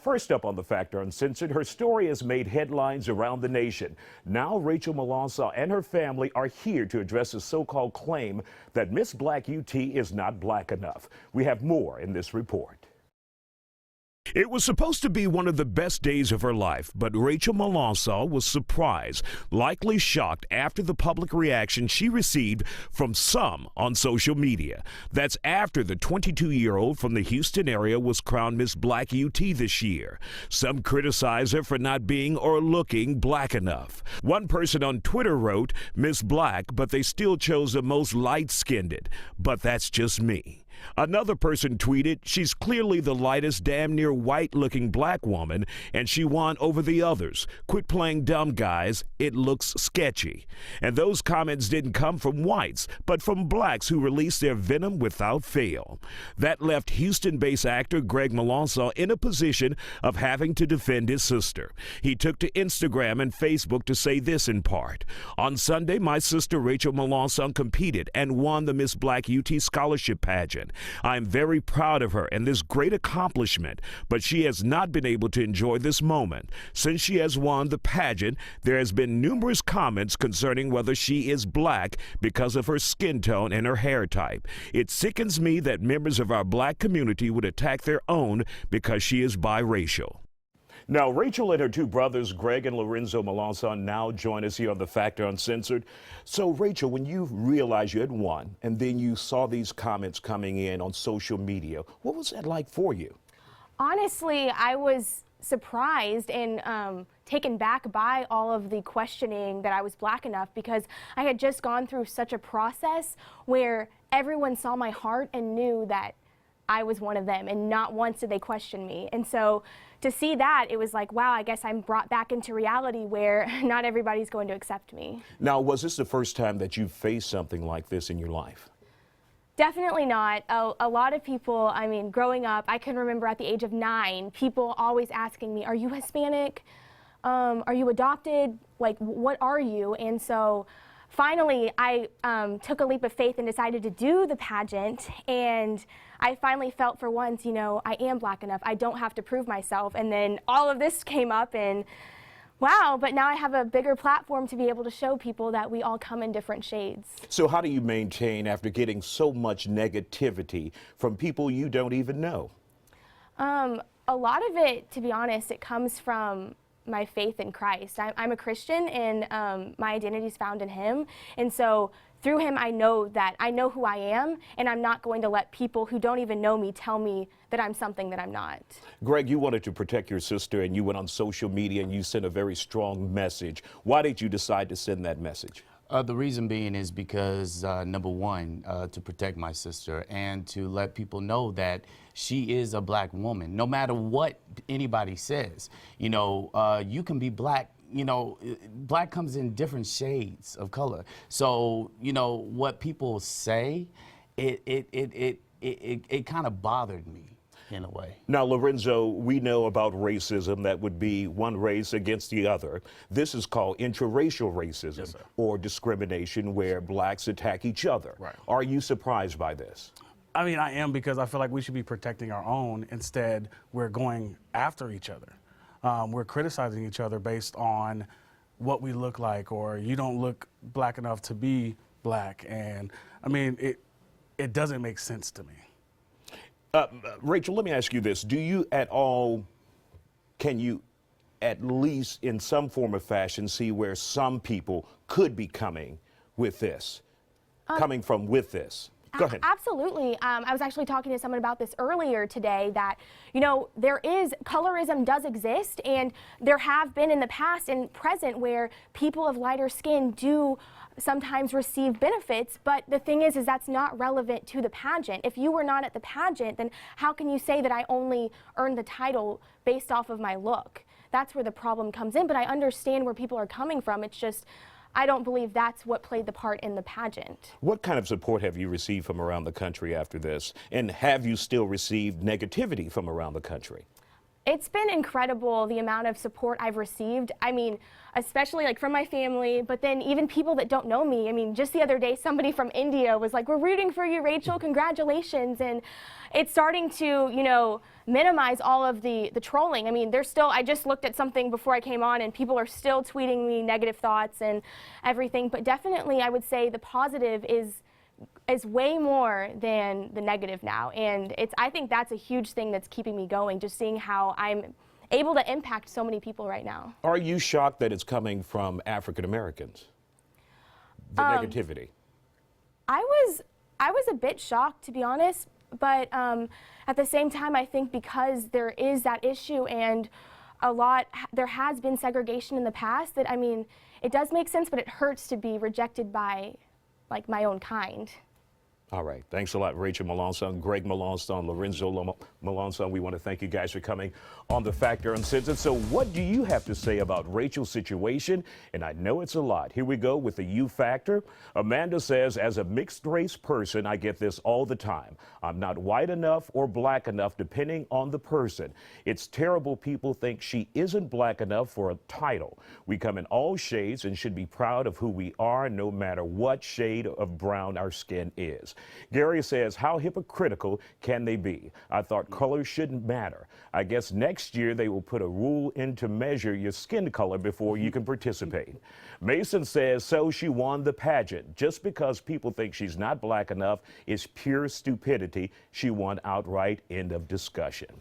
First up on the Factor Uncensored, her story has made headlines around the nation. Now Rachel Melanson and her family are here to address a so-called claim that Miss Black UT is not black enough. We have more in this report. It was supposed to be one of the best days of her life, but Rachel Melanson was surprised, likely shocked after the public reaction she received from some on social media. That's after the 22-year-old from the Houston area was crowned Miss Black UT this year. Some criticize her for not being or looking black enough. One person on Twitter wrote, "Miss Black, but they still chose the most light-skinned. But that's just me." Another person tweeted, "She's clearly the lightest, damn near white-looking black woman, and she won over the others. Quit playing dumb, guys. It looks sketchy." And those comments didn't come from whites, but from blacks who released their venom without fail. That left Houston-based actor Greg Melanson in a position of having to defend his sister. He took to Instagram and Facebook to say this in part: "On Sunday, my sister Rachel Melanson competed and won the Miss Black UT scholarship pageant. I am very proud of her and this great accomplishment, but she has not been able to enjoy this moment. Since she has won the pageant, there has been numerous comments concerning whether she is black because of her skin tone and her hair type. It sickens me that members of our black community would attack their own because she is biracial." Now, Rachel and her two brothers, Greg and Lorenzo Melanson, now join us here on The Factor Uncensored. So, Rachel, when you realized you had won and then you saw these comments coming in on social media, what was that like for you? Honestly, I was surprised and taken back by all of the questioning that I was black enough, because I had just gone through such a process where everyone saw my heart and knew that I was one of them, and not once did they question me. And so to see that, it was like, wow, I guess I'm brought back into reality where not everybody's going to accept me. Now, was this the first time that you faced something like this in your life? Definitely not. A lot of people, I mean, growing up, I can remember at the age of 9, people always asking me, "Are you Hispanic? Are you adopted? Like, what are you?" And so finally, I took a leap of faith and decided to do the pageant, and I finally felt for once, you know, I am black enough. I don't have to prove myself. And then all of this came up, and wow, but now I have a bigger platform to be able to show people that we all come in different shades. So how do you maintain after getting so much negativity from people you don't even know? A lot of it, to be honest, it comes from my faith in Christ. I'm a Christian, and my identity is found in Him. And so through Him, I know who I am, and I'm not going to let people who don't even know me tell me that I'm something that I'm not. Greg, you wanted to protect your sister, and you went on social media and you sent a very strong message. Why did you decide to send that message? The reason being is because, number one, to protect my sister and to let people know that she is a black woman. No matter what anybody says, you know, you can be black. You know, black comes in different shades of color. So, you know, what people say, it kind of bothered me in a way. Now, Lorenzo, we know about racism. That would be one race against the other. This is called interracial racism, Yes, sir. or discrimination, where blacks attack each other. Right. Are you surprised by this? I mean, I am, because I feel like we should be protecting our own. Instead, we're going after each other. We're criticizing each other based on what we look like, or you don't look black enough to be black. And I mean, it doesn't make sense to me. Rachel, let me ask you this. Do you at all, can you at least in some form or fashion see where some people could be coming with this, coming from with this? Go ahead. Absolutely. I was actually talking to someone about this earlier today, that, you know, colorism does exist, and there have been in the past and present where people of lighter skin do sometimes receive benefits, but the thing is that's not relevant to the pageant. If you were not at the pageant, then how can you say that I only earned the title based off of my look? That's where the problem comes in, but I understand where people are coming from. It's just, I don't believe that's what played the part in the pageant. What kind of support have you received from around the country after this? And have you still received negativity from around the country? It's been incredible the amount of support I've received. I mean, especially like from my family, but then even people that don't know me. I mean, just the other day, somebody from India was like, "We're rooting for you, Rachel, congratulations." And it's starting to, you know, minimize all of the trolling. I mean, there's still, I just looked at something before I came on and people are still tweeting me negative thoughts and everything. But definitely, I would say the positive is way more than the negative now, and I think that's a huge thing that's keeping me going, just seeing how I'm able to impact so many people right now. Are you shocked that it's coming from African Americans? The negativity. I was a bit shocked, to be honest, but at the same time, I think because there is that issue and there has been segregation in the past, that, I mean, it does make sense, but it hurts to be rejected by like my own kind. All right. Thanks a lot, Rachel Melanson, Greg Melanson, Lorenzo Melanson. We want to thank you guys for coming on The Factor Uncensored. So what do you have to say about Rachel's situation? And I know it's a lot. Here we go with the U Factor. Amanda says, as a mixed race person, I get this all the time. I'm not white enough or black enough, depending on the person. It's terrible people think she isn't black enough for a title. We come in all shades and should be proud of who we are, no matter what shade of brown our skin is. Gary says, how hypocritical can they be? I thought color shouldn't matter. I guess next year they will put a rule in to measure your skin color before you can participate. Mason says, so she won the pageant. Just because people think she's not black enough is pure stupidity. She won outright. End of discussion.